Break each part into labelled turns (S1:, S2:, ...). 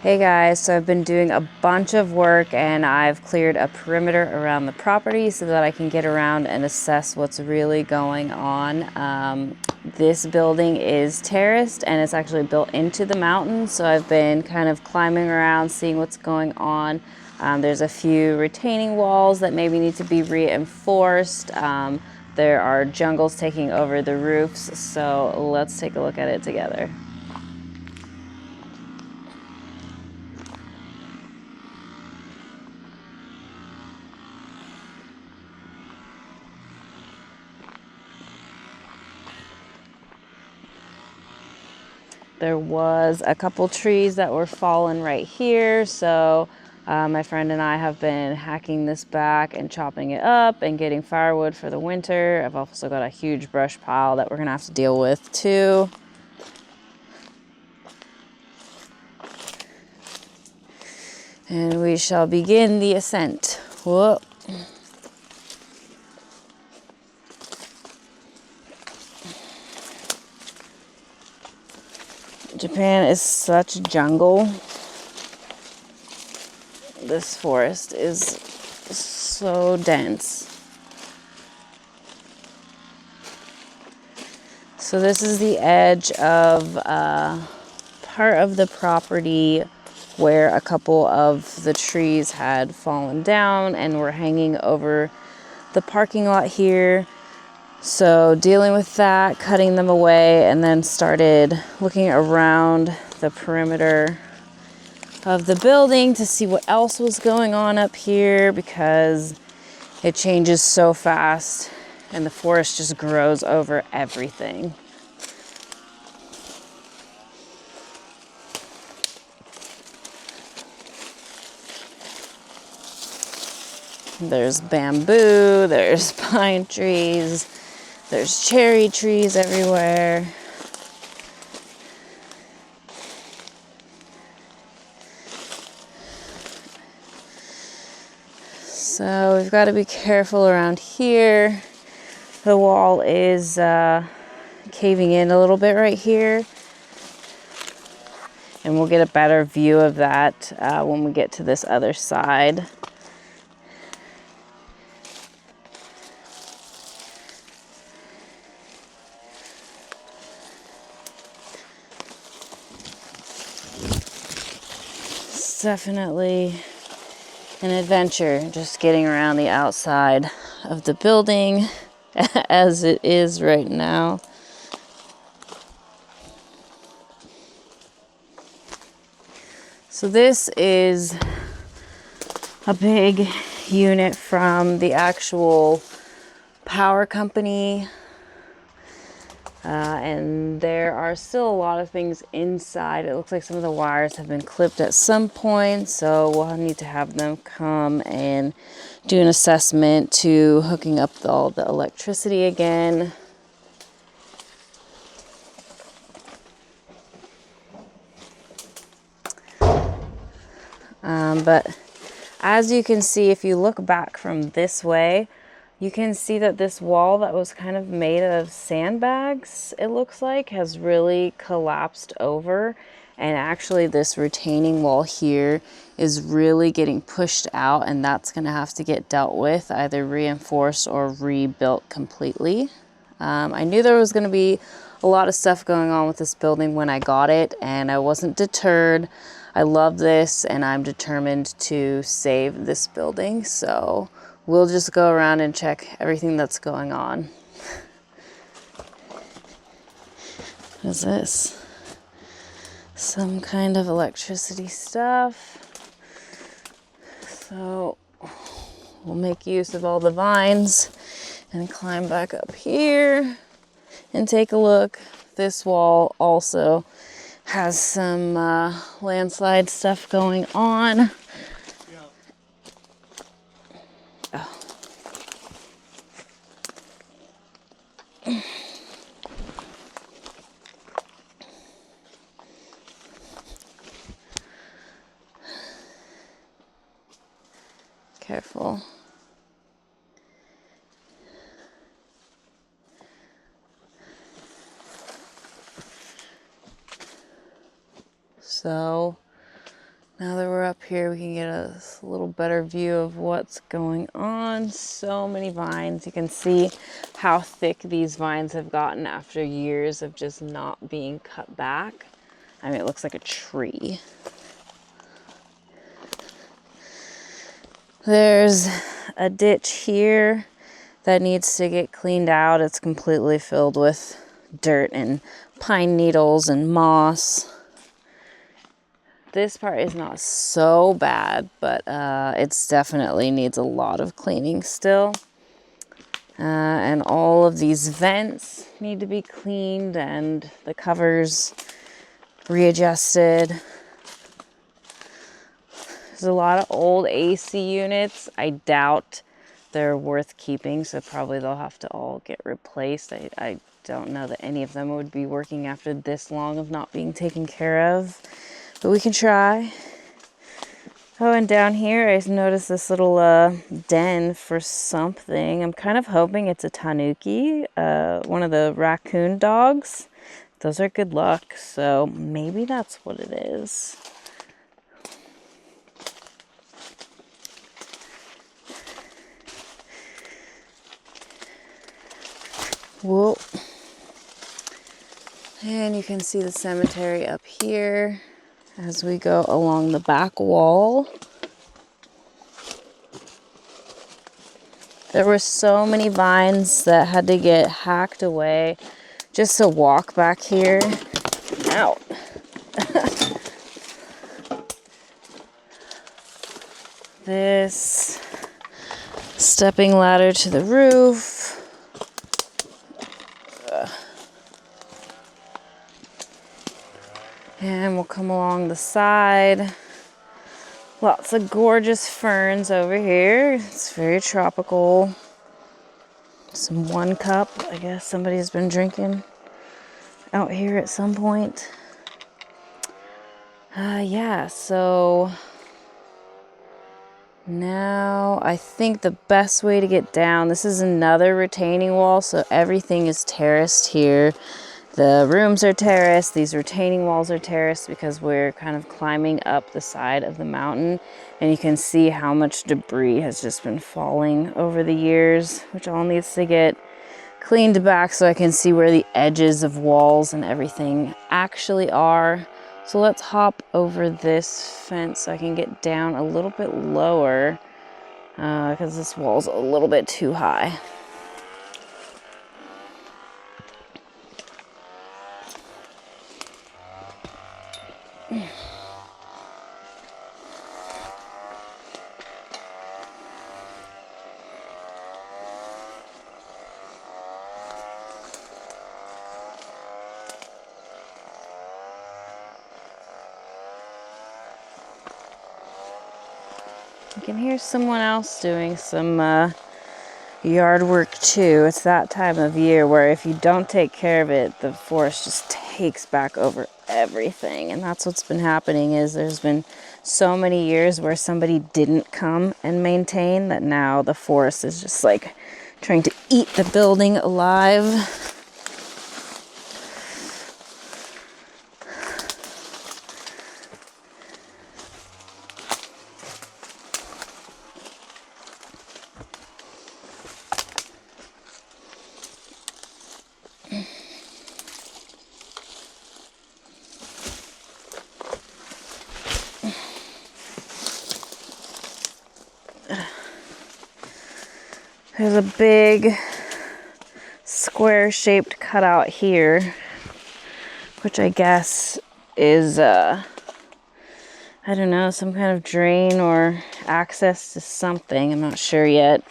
S1: Hey guys, so I've been doing a bunch of work and I've cleared a perimeter around the property so that I can get around and assess what's really going on. This building is terraced and it's actually built into the mountain, so I've been kind of climbing around, seeing what's going on. There's a few retaining walls that maybe need to be reinforced. There are jungles taking over the roofs, so let's take a look at it together. There was a couple trees that were fallen right here, so my friend and I have been hacking this back and chopping it up and getting firewood for the winter. I've also got a huge brush pile that we're gonna have to deal with too. And we shall begin the ascent. Whoa. Japan is such a jungle. This forest is so dense. So this is the edge of part of the property where a couple of the trees had fallen down and were hanging over the parking lot here. So dealing with that, cutting them away, and then started looking around the perimeter of the building to see what else was going on up here, because it changes so fast and the forest just grows over everything. There's bamboo, there's pine trees, there's cherry trees everywhere. So we've got to be careful around here. The wall is caving in a little bit right here. And we'll get a better view of that when we get to this other side. It's definitely an adventure just getting around the outside of the building as it is right now. So this is a big unit from the actual power company. And there are still a lot of things inside. It looks like some of the wires have been clipped at some point, so we'll need to have them come and do an assessment to hooking up all the electricity again. But as you can see, if you look back from this way, you can see that this wall that was kind of made of sandbags, it looks like, has really collapsed over. And actually this retaining wall here is really getting pushed out, and that's going to have to get dealt with, either reinforced or rebuilt completely. I knew there was going to be a lot of stuff going on with this building when I got it, and I wasn't deterred. I love this and I'm determined to save this building, so we'll just go around and check everything that's going on. What is this? Some kind of electricity stuff. So we'll make use of all the vines and climb back up here and take a look. This wall also has some landslide stuff going on. Oh. Careful. So Now that we're up here, we can get a little better view of what's going on. So many vines. You can see how thick these vines have gotten after years of just not being cut back. I mean, it looks like a tree. There's a ditch here that needs to get cleaned out. It's completely filled with dirt and pine needles and moss. This part is not so bad, but it's definitely needs a lot of cleaning still. And all of these vents need to be cleaned and the covers readjusted. There's a lot of old AC units. I doubt they're worth keeping, so probably they'll have to all get replaced. I don't know that any of them would be working after this long of not being taken care of. But we can try. Oh, and down here I noticed this little den for something. I'm kind of hoping it's a tanuki, one of the raccoon dogs. Those are good luck, so maybe that's what it is. Whoa. And you can see the cemetery up here as we go along the back wall. There were so many vines that had to get hacked away just to walk back here. Ow. This stepping ladder to the roof. And we'll come along the side. Lots of gorgeous ferns over here. It's very tropical. Some one cup, I guess somebody's been drinking out here at some point. Yeah, so now I think the best way to get down, this is another retaining wall, so everything is terraced here. The rooms are terraced, these retaining walls are terraced because we're kind of climbing up the side of the mountain, and you can see how much debris has just been falling over the years, which all needs to get cleaned back so I can see where the edges of walls and everything actually are. So let's hop over this fence so I can get down a little bit lower because this wall's a little bit too high. You can hear someone else doing some yard work too. It's that time of year where if you don't take care of it, the forest just takes back over everything. And that's what's been happening, is there's been so many years where somebody didn't come and maintain that now the forest is just like trying to eat the building alive. There's a big square-shaped cutout here, which I guess is, I don't know, some kind of drain or access to something. I'm not sure yet.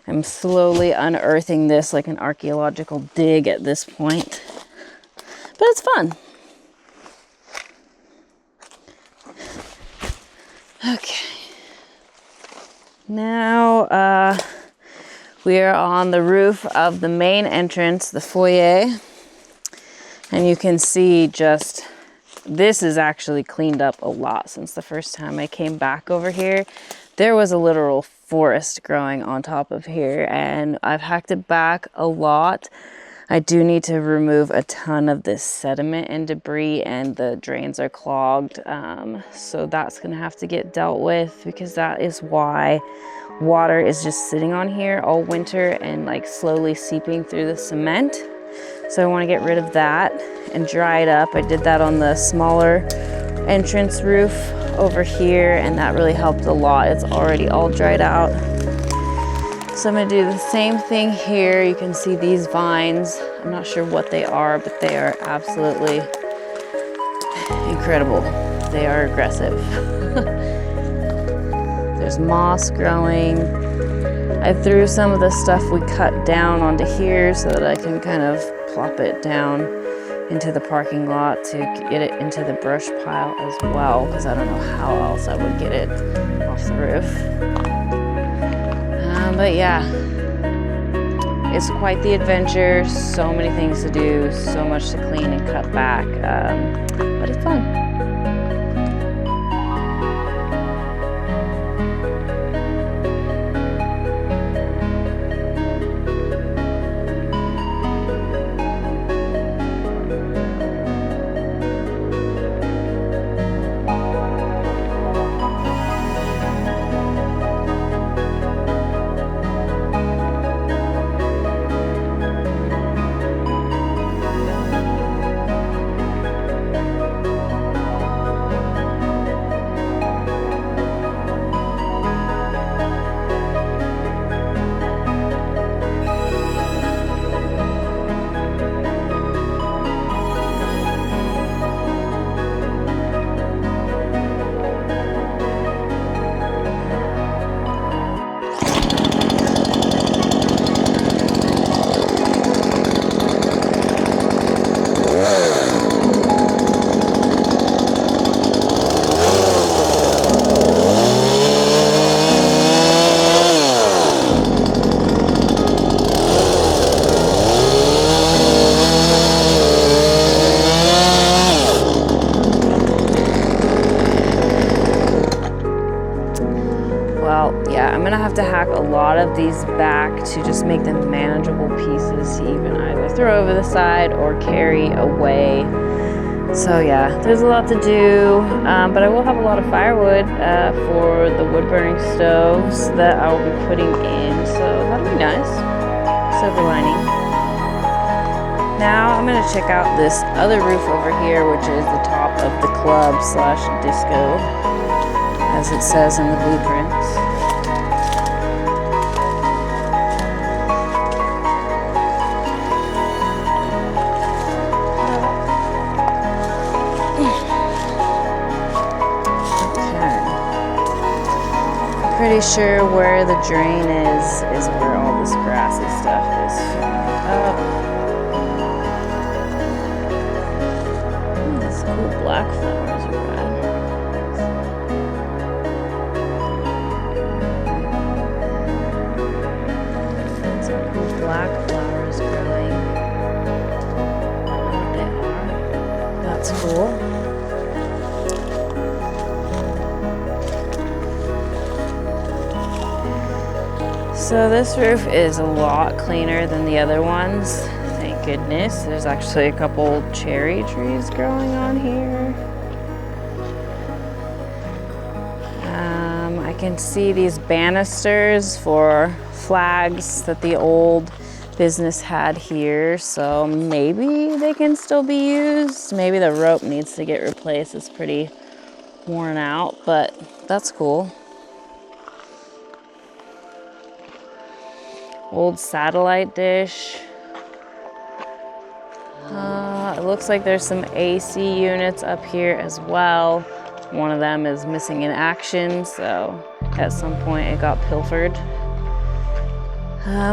S1: I'm slowly unearthing this like an archaeological dig at this point. But it's fun. Okay. Now, we are on the roof of the main entrance, the foyer. And you can see just, this is actually cleaned up a lot since the first time I came back over here. There was a literal forest growing on top of here, and I've hacked it back a lot. I do need to remove a ton of this sediment and debris, and the drains are clogged. So that's gonna have to get dealt with, because that is why water is just sitting on here all winter and like slowly seeping through the cement. So I want to get rid of that and dry it up. I did that on the smaller entrance roof over here, and that really helped a lot. It's already all dried out. So I'm gonna do the same thing here. You can see these vines. I'm not sure what they are, but they are absolutely incredible. They are aggressive. There's moss growing. I threw some of the stuff we cut down onto here so that I can kind of plop it down into the parking lot to get it into the brush pile as well, because I don't know how else I would get it off the roof. But yeah, it's quite the adventure. So many things to do, so much to clean and cut back, but it's fun. To hack a lot of these back to just make them manageable pieces to even either throw over the side or carry away. So yeah, there's a lot to do, but I will have a lot of firewood for the wood burning stoves that I will be putting in, so that'll be nice. Silver lining. Now I'm going to check out this other roof over here, which is the top of the club slash disco, as it says in the blueprints. Pretty sure where the drain is where all this grassy stuff is filling up. These cool black flowers are red. Some cool black flowers growing. I don't know what they are. That's cool. So this roof is a lot cleaner than the other ones. Thank goodness. There's actually a couple cherry trees growing on here. I can see these banisters for flags that the old business had here. So maybe they can still be used. Maybe the rope needs to get replaced. It's pretty worn out, but that's cool. Old satellite dish. It looks like there's some AC units up here as well. One of them is missing in action, so at some point it got pilfered.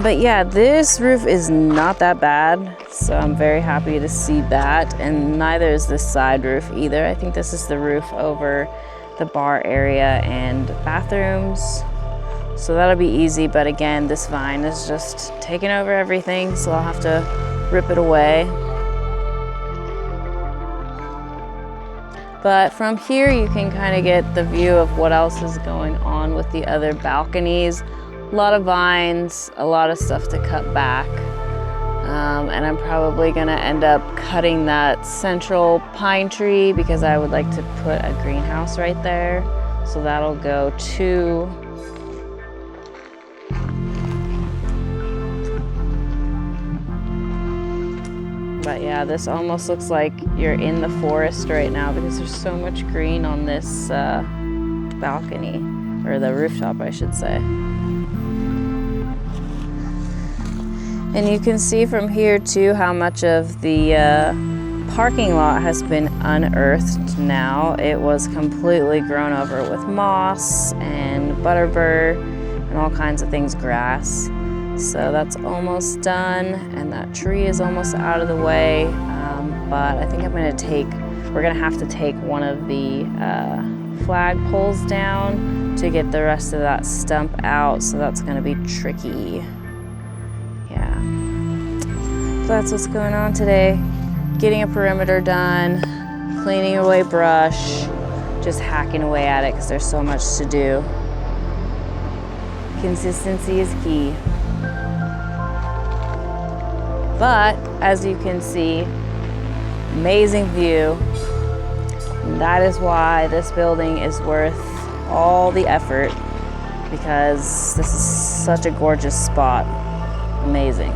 S1: But yeah, this roof is not that bad, so I'm very happy to see that. And neither is this side roof either. I think this is the roof over the bar area and bathrooms. So that'll be easy, but again, this vine is just taking over everything, so I'll have to rip it away. But from here, you can kind of get the view of what else is going on with the other balconies. A lot of vines, a lot of stuff to cut back. And I'm probably gonna end up cutting that central pine tree because I would like to put a greenhouse right there. So that'll go to but yeah, this almost looks like you're in the forest right now because there's so much green on this balcony, or the rooftop, I should say. And you can see from here too how much of the parking lot has been unearthed now. It was completely grown over with moss and butterbur and all kinds of things, grass. So that's almost done, and that tree is almost out of the way. But I think we're gonna have to take one of the flag poles down to get the rest of that stump out. So that's gonna be tricky. Yeah. So that's what's going on today. Getting a perimeter done, cleaning away brush, just hacking away at it because there's so much to do. Consistency is key. But as you can see, amazing view. And that is why this building is worth all the effort, because this is such a gorgeous spot. Amazing.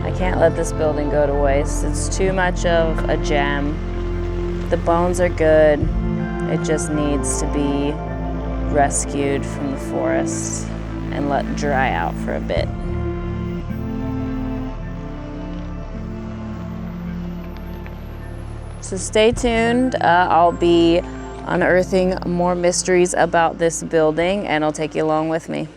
S1: I can't let this building go to waste. It's too much of a gem. The bones are good. It just needs to be rescued from the forest and let dry out for a bit. So stay tuned. I'll be unearthing more mysteries about this building, and I'll take you along with me.